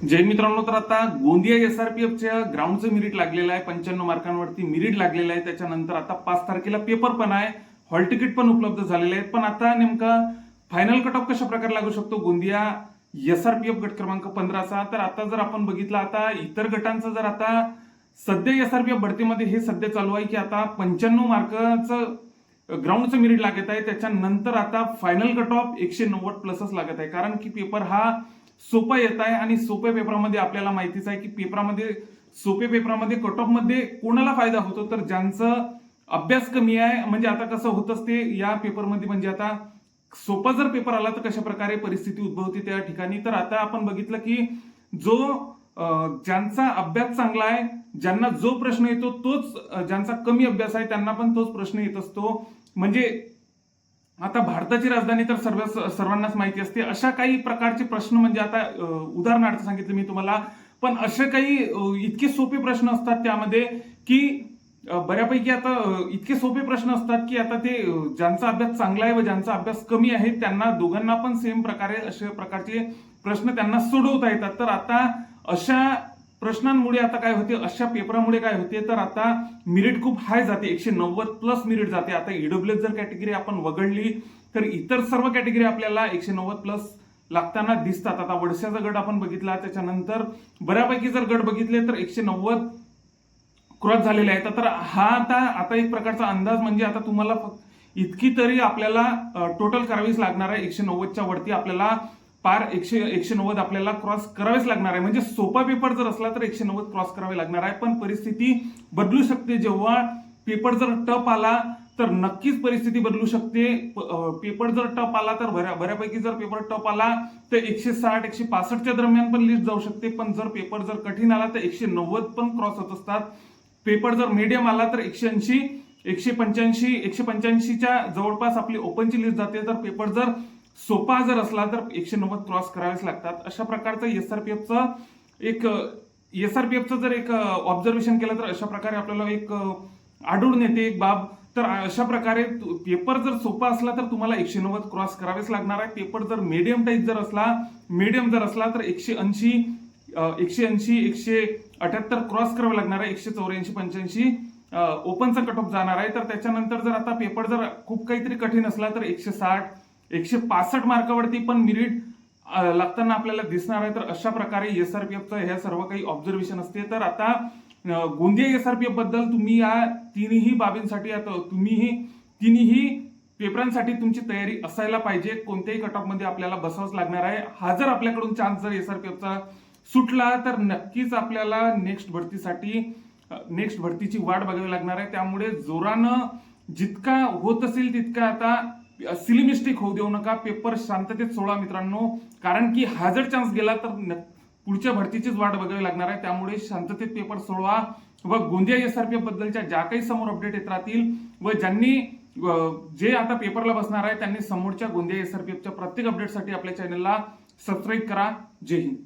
जय मित्रांनो, तर आता गोंदिया एसआरपीएफच्या ग्राउंडचं मेरिट लागलेलं आहे. 95 मार्कांवरती मेरिट लागलेलं आहे. त्याच्यानंतर आता 5 तारखेला पेपर पण आहे, हॉल तिकीट पण उपलब्ध झालेले आहेत. पण आता नेमका फायनल कट ऑफ कशा प्रकारे लागू शकतो गोंदिया एसआरपीएफ गट क्रमांक 15चा, तर आता जर आपण बघितलं, आता इतर गटांचं जर आता सध्या एसआरपीएफ भरतीमध्ये हे सध्या चालू आहे की आता 95 मार्काचं ग्राउंडचं मेरिट लागत आहे. त्याच्यानंतर आता फायनल कट ऑफ 190 प्लसच लागत आहे, कारण की पेपर हा सोपा येत आहे. आणि सोप्या पेपरामध्ये आपल्याला माहितीच आहे की सोप्या पेपरामध्ये कट ऑफ मध्ये कोणाला फायदा होतो, तर ज्यांचं अभ्यास कमी आहे. म्हणजे आता कसं होत असते या पेपरमध्ये, म्हणजे आता सोपा जर पेपर आला तर कशा प्रकारे परिस्थिती उद्भवते त्या ठिकाणी. तर आता आपण बघितलं की ज्यांचा अभ्यास चांगला आहे, ज्यांना जो प्रश्न येतो तोच, ज्यांचा कमी अभ्यास आहे त्यांना पण तोच प्रश्न येत असतो. म्हणजे आता भारताची राजधानी तर सर्वांनाच माहिती असते. अशा काही प्रकारचे प्रश्न, म्हणजे आता उदाहरणार्थ सांगितलं मी तुम्हाला, पण असे काही इतके सोपे प्रश्न असतात त्यामध्ये की बऱ्यापैकी आता इतके सोपे प्रश्न असतात की आता ते ज्यांचा अभ्यास चांगला आहे व ज्यांचा अभ्यास कमी आहे त्यांना दोघांना पण सेम प्रकारे अशा प्रकारचे प्रश्न त्यांना सोडवता येतात. तर आता अशा प्रश्नांमुळे आता काय होते, अशा पेपरामुळे काय होते, तर आता मेरिट खूप हाय जाते, 190 प्लस मेरिट जाते. आता ईडब्ल्यूएस जर कॅटेगरी आपण वगळली तर इतर सर्व कॅटेगरी आपल्याला 190 प्लस लागताना दिसतात. आता वडशाचा गट आपण बघितला, त्याच्यानंतर बऱ्यापैकी जर गट बघितले तर 190 क्रॉस झालेले आहेत. तर हा आता एक प्रकारचा अंदाज, म्हणजे आता तुम्हाला इतकी तरी आपल्याला टोटल करावीच लागणार आहे. 190च्या वरती आपल्याला पार 190 आपल्याला क्रॉस करावेच लागणार आहे. म्हणजे सोपा पेपर जर असला तर 190 क्रॉस करावे लागणार आहे. पण परिस्थिती बदलू शकते. जेव्हा पेपर जर टफ आला तर नक्कीच परिस्थिती बदलू शकते. पेपर जर टफ आला तर बऱ्यापैकी जर पेपर टफ आला तर 160 165च्या दरम्यान पण लिस्ट जाऊ शकते. पण जर पेपर जर कठीण आला तर 190 पण क्रॉस होत असतात. पेपर जर मीडियम आला तर 180 185च्या जवळपास आपली ओपनची लिस्ट जाते. तर पेपर जर सोपा जर असला तर 190 क्रॉस करावेच लागतात. अशा प्रकारचं एसआरपीएफचं जर एक ऑब्झर्वेशन केलं तर अशा प्रकारे आपल्याला एक आढळून येते एक बाब. तर अशा प्रकारे पेपर जर सोपा असला तर तुम्हाला 190 क्रॉस करावेच लागणार आहे. पेपर जर मीडियम टाईप जर असला तर 180 178 क्रॉस करावे लागणार आहे. 184 85 ओपनचा कट ऑफ जाणार आहे. तर त्याच्यानंतर जर आता पेपर जर खूप काहीतरी कठीण असला तर 160 165 मार्कावरती पण मेरिट लागताना आपल्याला दिसणार आहे. तर अशा प्रकारे एसआरपीएफचं हे सर्व काही ऑब्झर्वेशन असते. तर आता गोंदिया एसआरपीएफ बद्दल तुम्ही या तिन्ही बाबींसाठी, आता तिन्ही पेपरांसाठी तुमची तयारी असायला पाहिजे. कोणत्याही कट ऑफ मध्ये आपल्याला बसावंच लागणार आहे. हा जर आपल्याकडून चान्स जर एसआरपीएफचा सुटला तर नक्कीच आपल्याला नेक्स्ट भरतीची वाट बघावी लागणार आहे. त्यामुळे जोरानं जितका होत असेल तितका आता सिली मिस्टेक होऊ देऊ नका. पेपर शांततेत सोडा मित्रांनो, कारण की हा जर चान्स गेला तर पुढच्या भरतीचीच वाट बघावी लागणार आहे. त्यामुळे शांततेत पेपर सोडवा व गोंदिया एसआरपीएफ बद्दलच्या ज्या काही समोर अपडेट येत राहतील व जे आता पेपरला बसणार आहे त्यांनी समोरच्या गोंदिया एसआरपीएफच्या प्रत्येक अपडेटसाठी आपल्या चॅनलला सबस्क्राईब करा. जय हिंद.